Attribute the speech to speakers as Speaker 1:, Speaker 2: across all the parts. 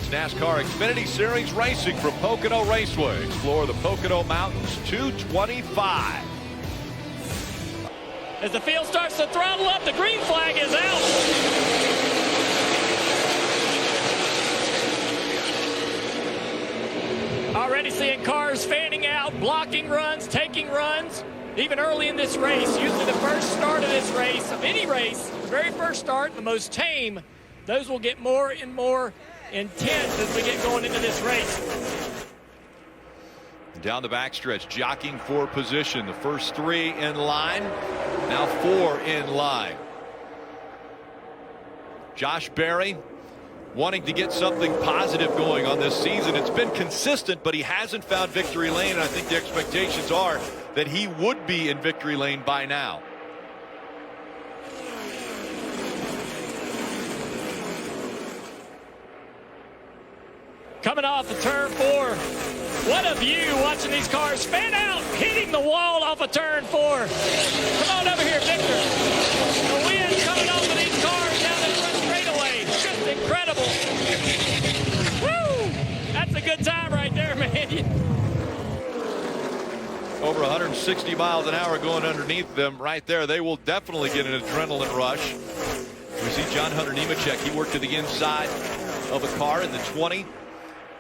Speaker 1: It's NASCAR Xfinity Series racing from Pocono Raceway. Explore the Pocono Mountains, 225.
Speaker 2: As the field starts to throttle up, the green flag is out. Already seeing cars fanning out, blocking runs, taking runs, even early in this race. Usually the first start of this race, of any race, the very first start, the most tame, those will get more and more intense as we get going into this race.
Speaker 1: Down the backstretch, jockeying for position. The first three in line, now four in line. Josh Berry wanting to get something positive going on this season. It's been consistent, but he hasn't found victory lane, and I think the expectations are that he would be in victory lane by now.
Speaker 2: Coming off of turn 4. What a view watching these cars fan out, hitting the wall off of turn 4. Come on over here, Victor. The wind coming off of these cars down the front straightaway. Just incredible. Woo! That's a good time right there, man.
Speaker 1: Over 160 miles an hour going underneath them right there. They will definitely get an adrenaline rush. We see John Hunter Nemechek. He worked to the inside of a car in the 20.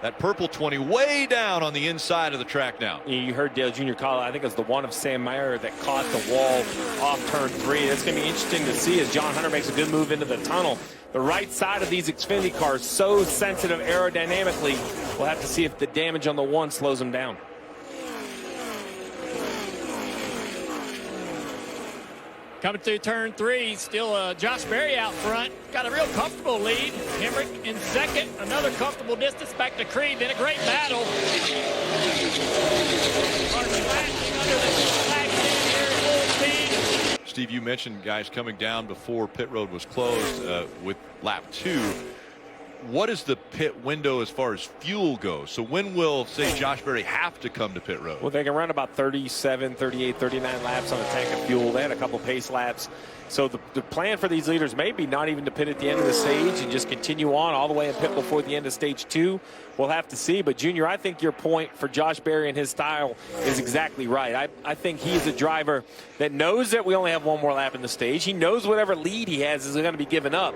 Speaker 1: That purple 20 way down on the inside of the track now.
Speaker 3: You heard Dale Jr. call it. I think it was the one of Sam Mayer that caught the wall off turn 3. It's going to be interesting to see as John Hunter makes a good move into the tunnel. The right side of these Xfinity cars, so sensitive aerodynamically. We'll have to see if the damage on the one slows them down.
Speaker 2: Coming through turn 3, still Josh Berry out front. Got a real comfortable lead. Hemric in second. Another comfortable distance back to Creed. Then a great battle.
Speaker 1: Steve, you mentioned guys coming down before pit road was closed with lap 2. What is the pit window as far as fuel goes? So when will, say, Josh Berry have to come to pit road?
Speaker 3: Well, they can run about 37, 38, 39 laps on a tank of fuel. They had a couple pace laps. So the plan for these leaders may be not even to pit at the end of the stage and just continue on all the way and pit before the end of stage 2. We'll have to see. But, Junior, I think your point for Josh Berry and his style is exactly right. I think he's a driver that knows that we only have one more lap in the stage. He knows whatever lead he has is going to be given up.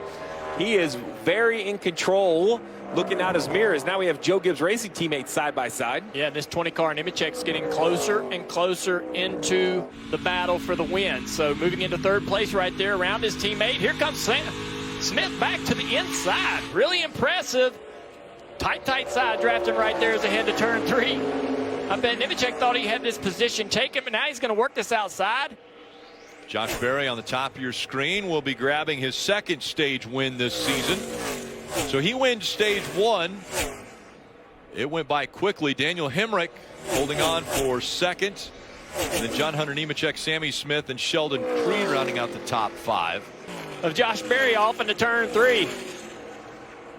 Speaker 3: He is very in control, looking out his mirrors. Now we have Joe Gibbs Racing teammates side by side.
Speaker 2: Yeah, this 20 car Nemechek's getting closer and closer into the battle for the win. So moving into third place right there around his teammate. Here comes Smith back to the inside. Really impressive. Tight side drafting right there as ahead to turn 3. I bet Nemechek thought he had this position taken, but now he's going to work this outside.
Speaker 1: Josh Berry on the top of your screen will be grabbing his second stage win this season. So he wins stage 1. It went by quickly. Daniel Hemric holding on for second. And then John Hunter Nemechek, Sammy Smith, and Sheldon Creed rounding out the top 5.
Speaker 2: Of Josh Berry off into turn 3.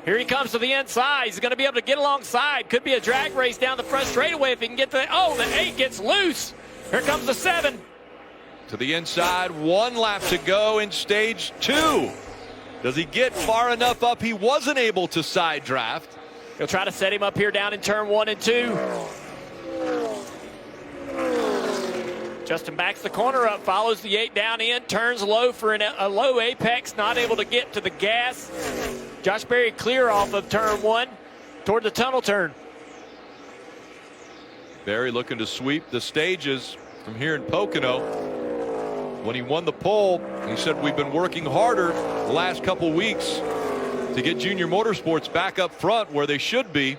Speaker 2: Here he comes to the inside. He's going to be able to get alongside. Could be a drag race down the front straightaway if he can get to the... Oh, the 8 gets loose. Here comes the 7.
Speaker 1: To the inside, 1 lap to go in stage 2. Does he get far enough up? He wasn't able to side draft.
Speaker 2: He'll try to set him up here down in turn 1 and 2. Justin backs the corner up, follows the 8 down in, turns low for a low apex, not able to get to the gas. Josh Berry clear off of turn 1 toward the tunnel turn.
Speaker 1: Berry looking to sweep the stages from here in Pocono. When he won the pole, he said, we've been working harder the last couple weeks to get Junior Motorsports back up front where they should be.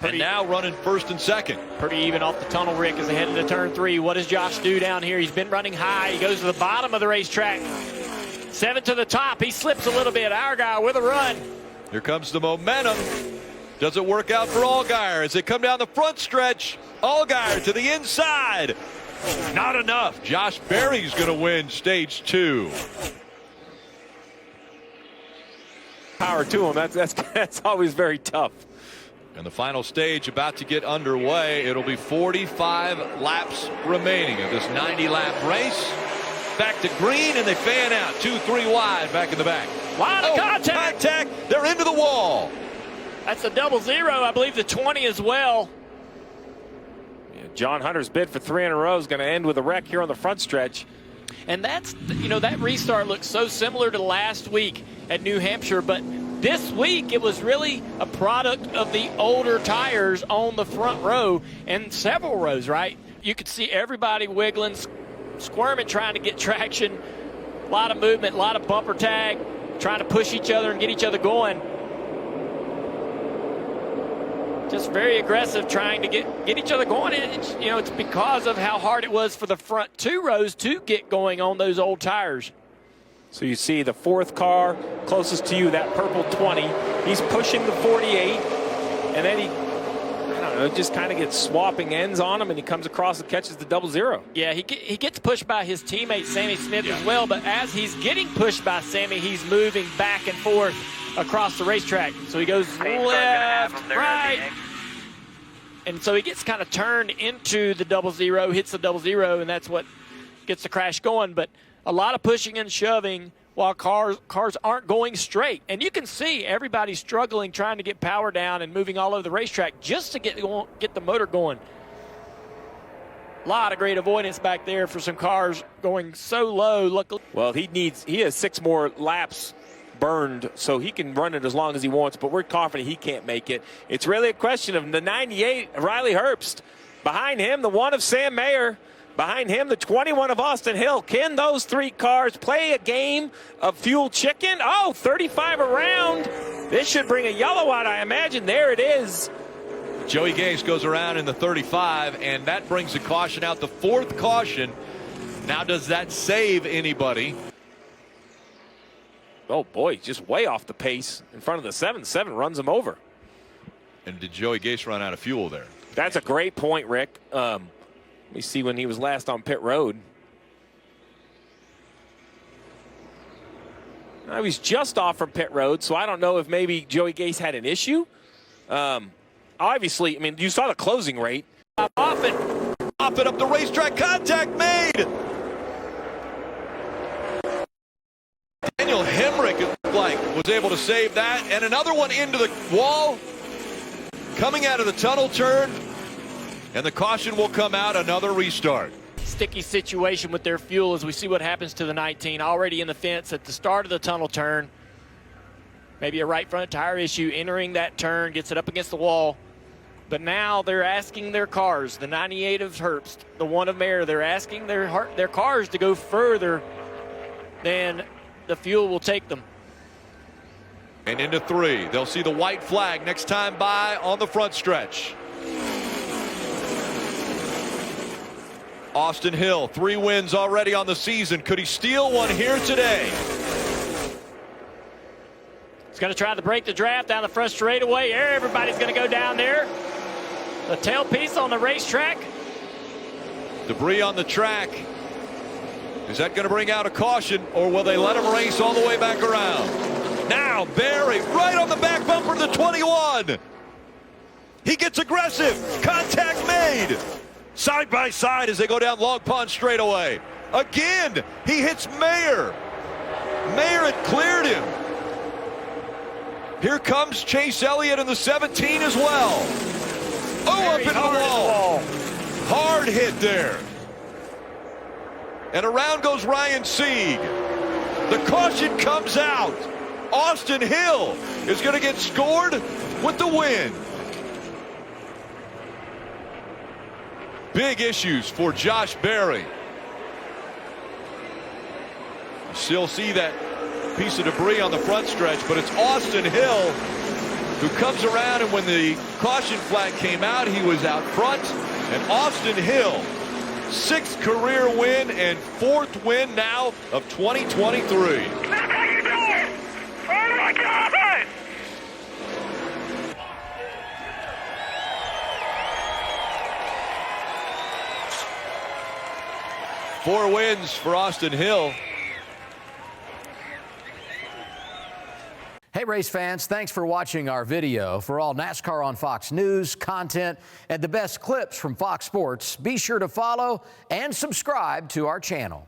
Speaker 1: And now running first and second.
Speaker 2: Pretty even off the tunnel, Rick, as they head into turn 3. What does Josh do down here? He's been running high. He goes to the bottom of the racetrack. 7 to the top. He slips a little bit. Allgaier with a run.
Speaker 1: Here comes the momentum. Does it work out for Allgaier as they come down the front stretch? Allgaier to the inside. Not enough. Josh Berry's going to win stage 2.
Speaker 3: Power to him. That's always very tough.
Speaker 1: And the final stage about to get underway. It'll be 45 laps remaining of this 90-lap race. Back to green, and they fan out. 2-3 wide back in the back.
Speaker 2: Line of contact.
Speaker 1: They're into the wall.
Speaker 2: That's a 0-0. I believe the 20 as well.
Speaker 3: Yeah, John Hunter's bid for 3 in a row is going to end with a wreck here on the front stretch.
Speaker 2: And that's, that restart looks so similar to last week at New Hampshire, but this week it was really a product of the older tires on the front row and several rows, right? You could see everybody wiggling, squirming, trying to get traction. A lot of movement, a lot of bumper tag, trying to push each other and get each other going. Just very aggressive, trying to get each other going. And it's because of how hard it was for the front 2 rows to get going on those old tires.
Speaker 3: So you see the 4th car closest to you, that purple 20. He's pushing the 48, and then he just kind of gets swapping ends on him, and he comes across and catches the 0-0.
Speaker 2: Yeah, he gets pushed by his teammate Sammy Smith as well, but as he's getting pushed by Sammy, he's moving back and forth across the racetrack. So he goes left, right, and so he gets kind of turned into the 0-0, hits the 0-0, and that's what gets the crash going. But a lot of pushing and shoving while cars aren't going straight. And you can see everybody struggling, trying to get power down and moving all over the racetrack just to get the motor going. A lot of great avoidance back there for some cars going so low.
Speaker 3: Well, he has 6 more laps burned, so he can run it as long as he wants, but we're confident he can't make it. It's really a question of the 98 of Riley Herbst. Behind him, the 1 of Sam Mayer. Behind him, the 21 of Austin Hill. Can those 3 cars play a game of fuel chicken? Oh, 35 around. This should bring a yellow out, I imagine. There it is.
Speaker 1: Joey Gase goes around in the 35, and that brings a caution out, the 4th caution. Now, does that save anybody?
Speaker 3: Oh, boy, just way off the pace in front of the 7. 7 runs him over.
Speaker 1: And did Joey Gase run out of fuel there?
Speaker 3: That's a great point, Rick. Let me see when he was last on pit road. He was just off from pit road, so I don't know if maybe Joey Gase had an issue. Obviously, I mean, you saw the closing rate.
Speaker 1: Off it up the racetrack, contact made. Daniel Hemric, it looked like, was able to save that. And another one into the wall. Coming out of the tunnel turn. And the caution will come out, another restart.
Speaker 2: Sticky situation with their fuel as we see what happens to the 19. Already in the fence at the start of the tunnel turn. Maybe a right front tire issue entering that turn, gets it up against the wall. But now they're asking their cars, the 98 of Herbst, the 1 of Mayer, they're asking their cars to go further than the fuel will take them.
Speaker 1: And into 3. They'll see the white flag next time by on the front stretch. Austin Hill, 3 wins already on the season. Could he steal one here today?
Speaker 2: He's going to try to break the draft down the front straightaway. Everybody's going to go down there. The tailpiece on the racetrack.
Speaker 1: Debris on the track. Is that going to bring out a caution, or will they let him race all the way back around? Now Barry right on the back bumper of the 21. He gets aggressive. Contact made. Side by side as they go down Long Pond straightaway. Again, he hits Mayer. Mayer had cleared him. Here comes Chase Elliott in the 17 as well. Oh, up into the wall. Hard hit there. And around goes Ryan Sieg. The caution comes out. Austin Hill is going to get scored with the win. Big issues for Josh Berry. You still see that piece of debris on the front stretch, but it's Austin Hill who comes around, and when the caution flag came out, he was out front. And Austin Hill, 6th career win and 4th win now of 2023.
Speaker 4: Oh my God!
Speaker 1: 4 wins for Austin Hill.
Speaker 5: Hey, race fans, thanks for watching our video. For all NASCAR on Fox News, content, and the best clips from Fox Sports, be sure to follow and subscribe to our channel.